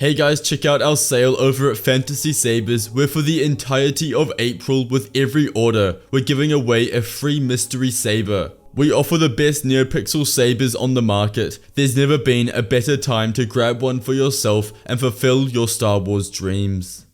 Hey guys, check out our sale over at Fantasy Sabers, where for the entirety of April with every order, we're giving away a free mystery saber. We offer the best NeoPixel sabers on the market. There's never been a better time to grab one for yourself and fulfill your Star Wars dreams.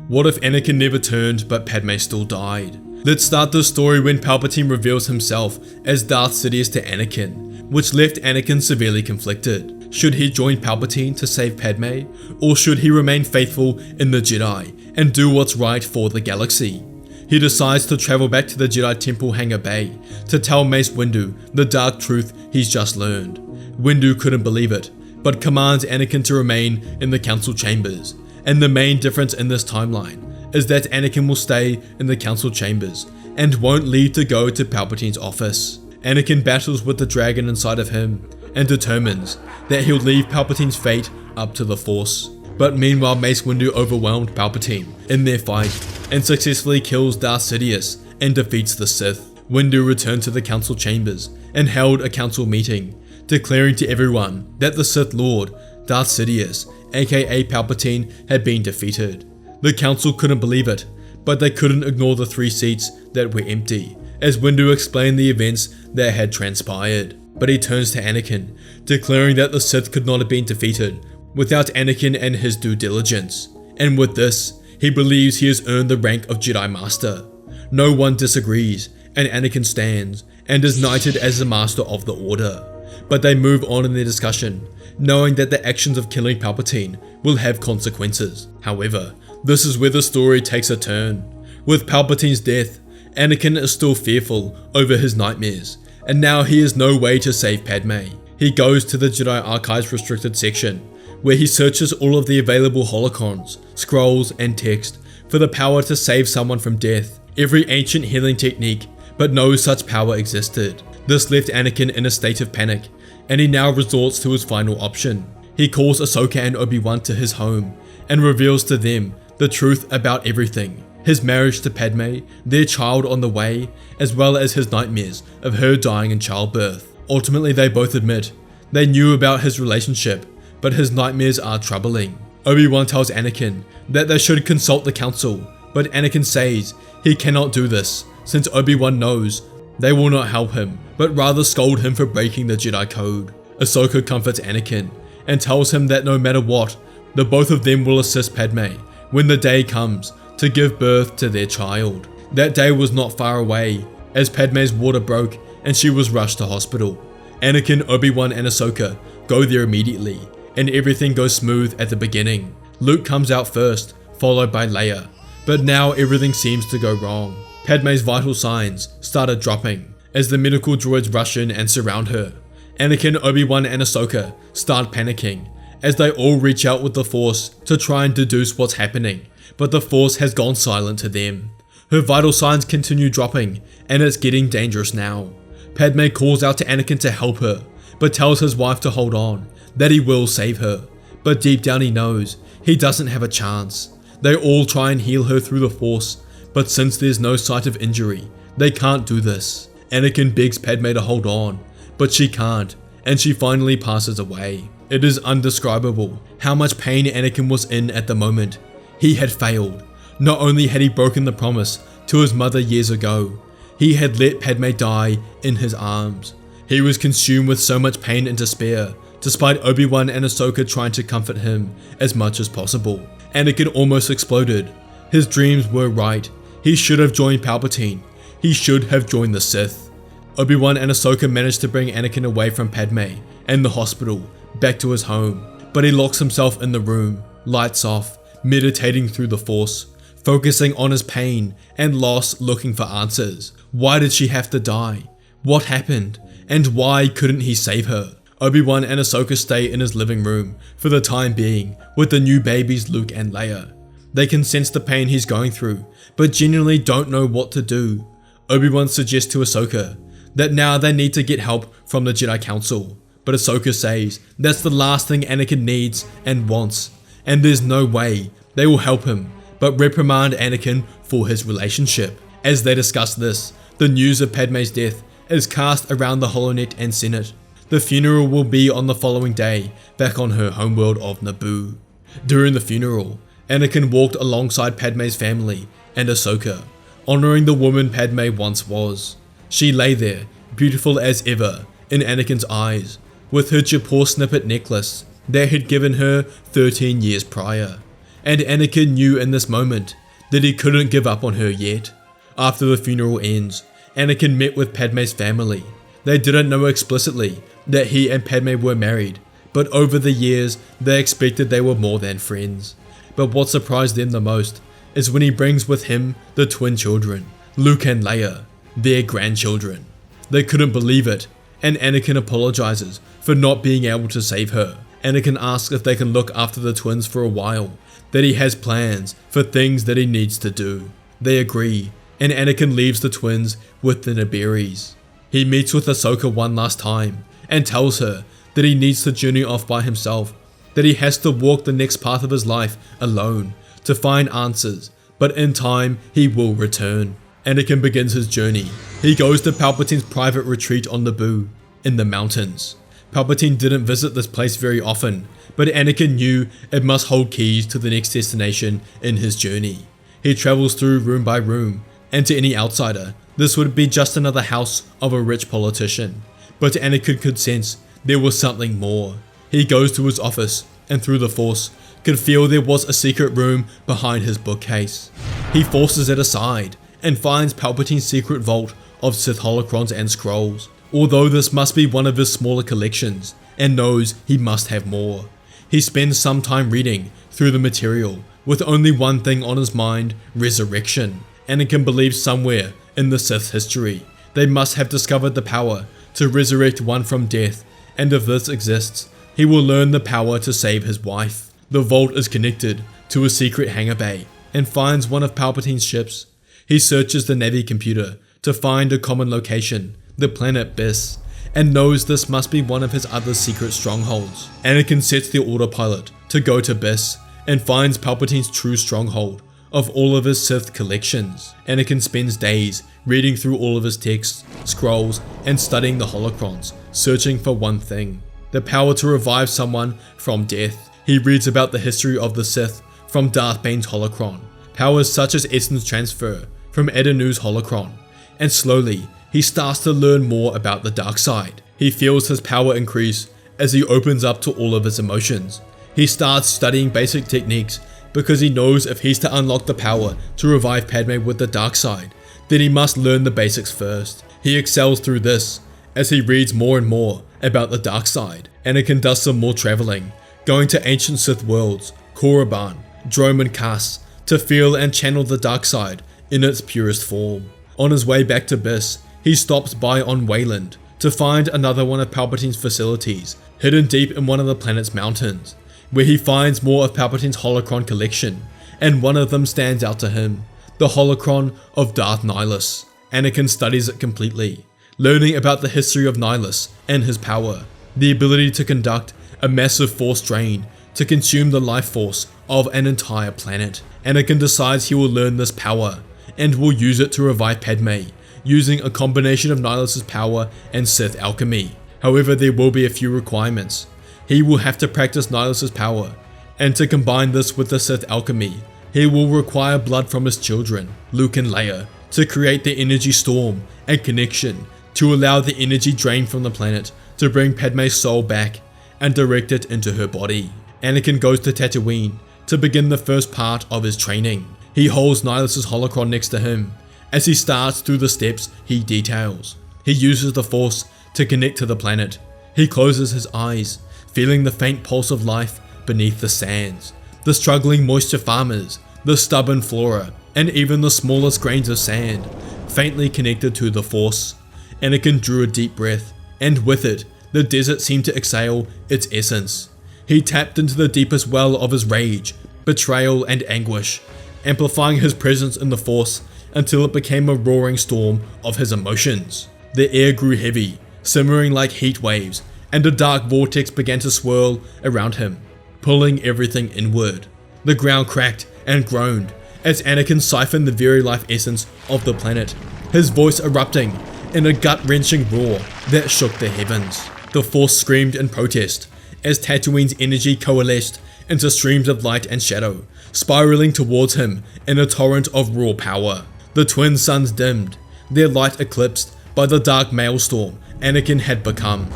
What if Anakin never turned but Padme still died? Let's start the story when Palpatine reveals himself as Darth Sidious to Anakin, which left Anakin severely conflicted. Should he join Palpatine to save Padme, or should he remain faithful in the Jedi and do what's right for the galaxy? He decides to travel back to the Jedi Temple Hangar Bay to tell Mace Windu the dark truth he's just learned. Windu couldn't believe it, but commands Anakin to remain in the council chambers. And the main difference in this timeline is that Anakin will stay in the council chambers and won't leave to go to Palpatine's office. Anakin battles with the dragon inside of him and determines that he'll leave Palpatine's fate up to the Force. But meanwhile, Mace Windu overwhelmed Palpatine in their fight and successfully kills Darth Sidious and defeats the Sith. Windu returned to the council chambers and held a council meeting, declaring to everyone that the Sith Lord, Darth Sidious, aka Palpatine, had been defeated. The council couldn't believe it, but they couldn't ignore the 3 seats that were empty, as Windu explained the events that had transpired. But he turns to Anakin, declaring that the Sith could not have been defeated without Anakin and his due diligence, and with this, he believes he has earned the rank of Jedi Master. No one disagrees, and Anakin stands and is knighted as the Master of the Order. But they move on in their discussion, knowing that the actions of killing Palpatine will have consequences. However, this is where the story takes a turn. With Palpatine's death, Anakin is still fearful over his nightmares, and now he has no way to save Padme. He goes to the Jedi Archives restricted section, where he searches all of the available holocrons, scrolls, and text for the power to save someone from death. Every ancient healing technique, but no such power existed. This left Anakin in a state of panic, and he now resorts to his final option. He calls Ahsoka and Obi-Wan to his home, and reveals to them the truth about everything. His marriage to Padme, their child on the way, as well as his nightmares of her dying in childbirth. Ultimately, they both admit they knew about his relationship, but his nightmares are troubling. Obi-Wan tells Anakin that they should consult the council, but Anakin says he cannot do this, since Obi-Wan knows they will not help him, but rather scold him for breaking the Jedi Code. Ahsoka comforts Anakin and tells him that no matter what, the both of them will assist Padme when the day comes to give birth to their child. That day was not far away, as Padme's water broke and she was rushed to hospital. Anakin, Obi-Wan, and Ahsoka go there immediately, and everything goes smooth at the beginning. Luke comes out first, followed by Leia, but now everything seems to go wrong. Padme's vital signs started dropping as the medical droids rush in and surround her. Anakin, Obi-Wan, and Ahsoka start panicking as they all reach out with the Force to try and deduce what's happening, but the Force has gone silent to them. Her vital signs continue dropping, and it's getting dangerous now. Padme calls out to Anakin to help her, but tells his wife to hold on, that he will save her, but deep down he knows he doesn't have a chance. They all try and heal her through the Force, but since there's no sight of injury, they can't do this. Anakin begs Padme to hold on, but she can't, and she finally passes away. It is undescribable how much pain Anakin was in at the moment. He had failed. Not only had he broken the promise to his mother years ago, he had let Padme die in his arms. He was consumed with so much pain and despair, despite Obi-Wan and Ahsoka trying to comfort him as much as possible. Anakin almost exploded. His dreams were right. He should have joined Palpatine. He should have joined the Sith. Obi-Wan and Ahsoka managed to bring Anakin away from Padme and the hospital back to his home, but he locks himself in the room, lights off, meditating through the Force, focusing on his pain and loss, looking for answers. Why did she have to die? What happened? And why couldn't he save her? Obi-Wan and Ahsoka stay in his living room for the time being with the new babies Luke and Leia. They can sense the pain he's going through, but genuinely don't know what to do. Obi-Wan suggests to Ahsoka that now they need to get help from the Jedi Council, but Ahsoka says that's the last thing Anakin needs and wants, and there's no way they will help him, but reprimand Anakin for his relationship. As they discuss this, the news of Padme's death is cast around the HoloNet and Senate. The funeral will be on the following day, back on her homeworld of Naboo. During the funeral, Anakin walked alongside Padme's family and Ahsoka, honoring the woman Padme once was. She lay there, beautiful as ever, in Anakin's eyes, with her Jaipur snippet necklace that had given her 13 years prior. And Anakin knew in this moment that he couldn't give up on her yet. After the funeral ends, Anakin met with Padme's family. They didn't know explicitly that he and Padme were married, but over the years they expected they were more than friends. But what surprised them the most is when he brings with him the twin children, Luke and Leia, their grandchildren. They couldn't believe it, and Anakin apologizes for not being able to save her. Anakin asks if they can look after the twins for a while, that he has plans for things that he needs to do. They agree, and Anakin leaves the twins with the Nibiris. He meets with Ahsoka one last time, and tells her that he needs to journey off by himself, that he has to walk the next path of his life alone to find answers, but in time he will return. Anakin begins his journey. He goes to Palpatine's private retreat on Naboo, in the mountains. Palpatine didn't visit this place very often, but Anakin knew it must hold keys to the next destination in his journey. He travels through room by room, and to any outsider, this would be just another house of a rich politician. But Anakin could sense there was something more. He goes to his office, and through the Force, could feel there was a secret room behind his bookcase. He forces it aside, and finds Palpatine's secret vault of Sith holocrons and scrolls, although this must be one of his smaller collections, and knows he must have more. He spends some time reading through the material, with only one thing on his mind: resurrection. Anakin believes somewhere in the Sith history, they must have discovered the power to resurrect one from death, and if this exists, he will learn the power to save his wife. The vault is connected to a secret hangar bay, and finds one of Palpatine's ships. He searches the Navy computer to find a common location, the planet Biss, and knows this must be one of his other secret strongholds. Anakin sets the autopilot to go to Biss, and finds Palpatine's true stronghold of all of his Sith collections. Anakin spends days reading through all of his texts, scrolls, and studying the holocrons, searching for one thing: the power to revive someone from death. He reads about the history of the Sith from Darth Bane's holocron, powers such as essence transfer from Edanu's holocron, and slowly he starts to learn more about the dark side. He feels his power increase as he opens up to all of his emotions. He starts studying basic techniques because he knows if he's to unlock the power to revive Padme with the dark side, then he must learn the basics first. He excels through this as he reads more and more about the dark side. Anakin does some more traveling, going to ancient Sith worlds, Korriban, Drome and Cass, to feel and channel the dark side in its purest form. On his way back to Biss, he stops by on Wayland to find another one of Palpatine's facilities, hidden deep in one of the planet's mountains, where he finds more of Palpatine's holocron collection, and one of them stands out to him, the holocron of Darth Nihilus. Anakin studies it completely, learning about the history of Nihilus and his power, the ability to conduct a massive force drain to consume the life force of an entire planet. Anakin decides he will learn this power, and will use it to revive Padme, using a combination of Nihilus's power and Sith alchemy. However, there will be a few requirements. He will have to practice Nihilus's power, and to combine this with the Sith alchemy, he will require blood from his children, Luke and Leia, to create the energy storm and connection to allow the energy drain from the planet to bring Padme's soul back and direct it into her body. Anakin goes to Tatooine to begin the first part of his training. He holds Nihilus's holocron next to him. As he starts through the steps he details, he uses the Force to connect to the planet. He closes his eyes, feeling the faint pulse of life beneath the sands, the struggling moisture farmers, the stubborn flora, and even the smallest grains of sand, faintly connected to the Force. Anakin drew a deep breath, and with it, the desert seemed to exhale its essence. He tapped into the deepest well of his rage, betrayal, and anguish, amplifying his presence in the Force until it became a roaring storm of his emotions. The air grew heavy, simmering like heat waves, and a dark vortex began to swirl around him, pulling everything inward. The ground cracked and groaned as Anakin siphoned the very life essence of the planet, his voice erupting in a gut-wrenching roar that shook the heavens. The Force screamed in protest as Tatooine's energy coalesced into streams of light and shadow, spiraling towards him in a torrent of raw power. The twin suns dimmed, their light eclipsed by the dark maelstrom Anakin had become.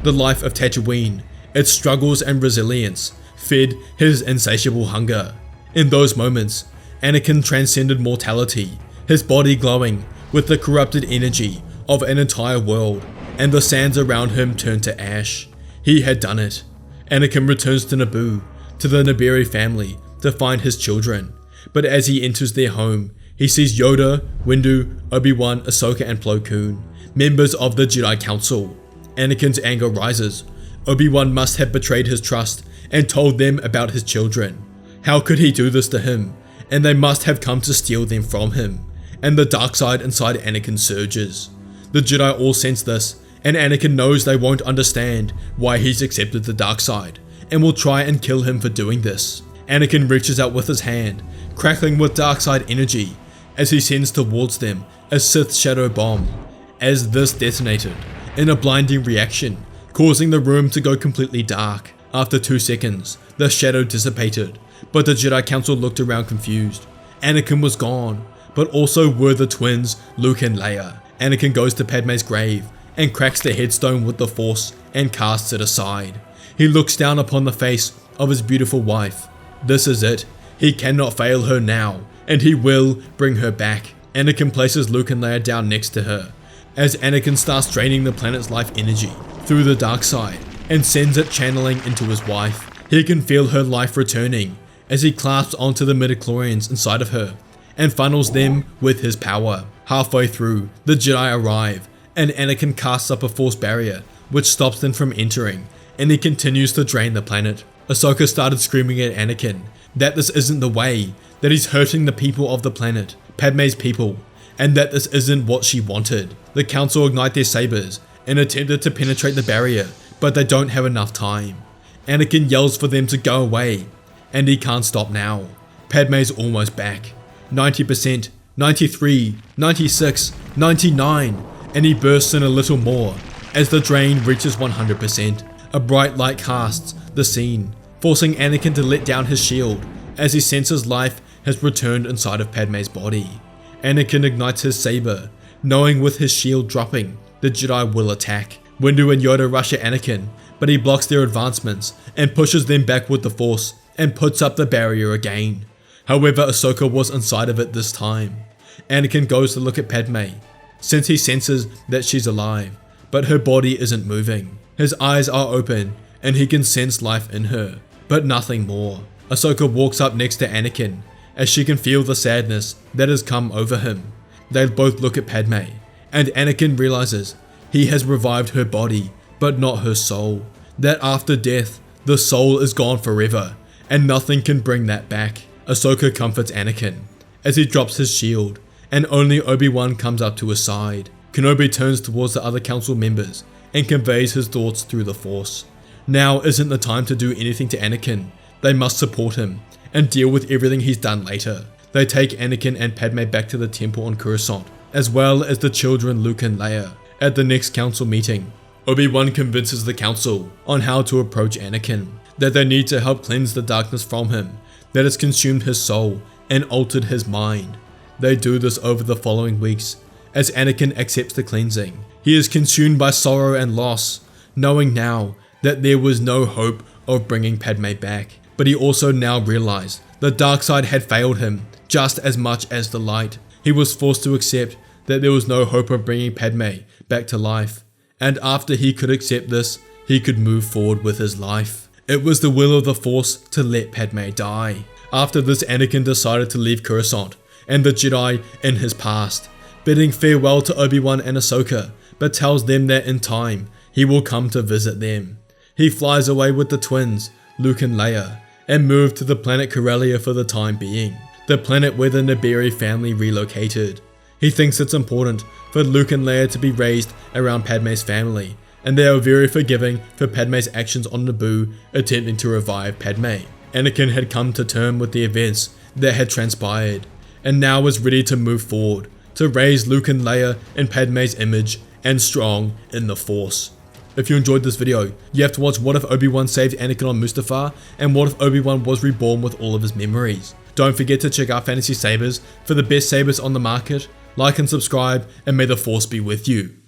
The life of Tatooine, its struggles and resilience, fed his insatiable hunger. In those moments, Anakin transcended mortality, his body glowing with the corrupted energy of an entire world, and the sands around him turned to ash. He had done it. Anakin returns to Naboo, to the Naberi family, to find his children. But as he enters their home, he sees Yoda, Windu, Obi-Wan, Ahsoka, and Plo Koon, members of the Jedi Council. Anakin's anger rises. Obi-Wan must have betrayed his trust and told them about his children. How could he do this to him? And they must have come to steal them from him. And the dark side inside Anakin surges. The Jedi all sense this, and Anakin knows they won't understand why he's accepted the dark side, and will try and kill him for doing this. Anakin reaches out with his hand, crackling with dark side energy, as he sends towards them a Sith shadow bomb. As this detonated, in a blinding reaction, causing the room to go completely dark. After 2 seconds, the shadow dissipated, but the Jedi Council looked around confused. Anakin was gone, but also were the twins, Luke and Leia. Anakin goes to Padme's grave and cracks the headstone with the Force and casts it aside. He looks down upon the face of his beautiful wife. This is it. He cannot fail her now, and he will bring her back. Anakin places Luke and Leia down next to her, as Anakin starts draining the planet's life energy through the dark side and sends it channeling into his wife. He can feel her life returning as he clasps onto the midichlorians inside of her and funnels them with his power. Halfway through, the Jedi arrive, and Anakin casts up a force barrier which stops them from entering, and he continues to drain the planet. Ahsoka started screaming at Anakin that this isn't the way, that he's hurting the people of the planet, Padme's people, and that this isn't what she wanted. The Council ignite their sabers and attempted to penetrate the barrier, but they don't have enough time. Anakin yells for them to go away, and he can't stop now. Padme's almost back. 90%, 93, 96, 99, and he bursts in a little more as the drain reaches 100%. A bright light casts the scene, forcing Anakin to let down his shield as he senses life has returned inside of Padme's body. Anakin ignites his saber, knowing with his shield dropping, the Jedi will attack. Windu and Yoda rush at Anakin, but he blocks their advancements and pushes them back with the Force and puts up the barrier again. However, Ahsoka was inside of it this time. Anakin goes to look at Padme, since he senses that she's alive, but her body isn't moving. His eyes are open, and he can sense life in her, but nothing more. Ahsoka walks up next to Anakin, as she can feel the sadness that has come over him. They both look at Padme, and Anakin realizes he has revived her body, but not her soul. That after death, the soul is gone forever, and nothing can bring that back. Ahsoka comforts Anakin as he drops his shield, and only Obi-Wan comes up to his side. Kenobi turns towards the other council members and conveys his thoughts through the Force. Now isn't the time to do anything to Anakin. They must support him and deal with everything he's done later. They take Anakin and Padme back to the temple on Coruscant, as well as the children Luke and Leia. At the next council meeting, Obi-Wan convinces the council on how to approach Anakin, that they need to help cleanse the darkness from him that has consumed his soul and altered his mind. They do this over the following weeks, as Anakin accepts the cleansing. He is consumed by sorrow and loss, knowing now that there was no hope of bringing Padme back. But he also now realized the dark side had failed him just as much as the light. He was forced to accept that there was no hope of bringing Padme back to life, and after he could accept this, he could move forward with his life. It was the will of the Force to let Padme die. After this, Anakin decided to leave Coruscant and the Jedi in his past, bidding farewell to Obi-Wan and Ahsoka, but tells them that in time, he will come to visit them. He flies away with the twins, Luke and Leia, and moved to the planet Corellia for the time being, the planet where the Naberi family relocated. He thinks it's important for Luke and Leia to be raised around Padme's family, and they are very forgiving for Padme's actions on Naboo attempting to revive Padme. Anakin had come to terms with the events that had transpired, and now was ready to move forward, to raise Luke and Leia in Padme's image and strong in the Force. If you enjoyed this video, you have to watch what if Obi-Wan saved Anakin on Mustafar, and what if Obi-Wan was reborn with all of his memories. Don't forget to check out Fantasy Sabers for the best sabers on the market. Like and subscribe, and may the Force be with you.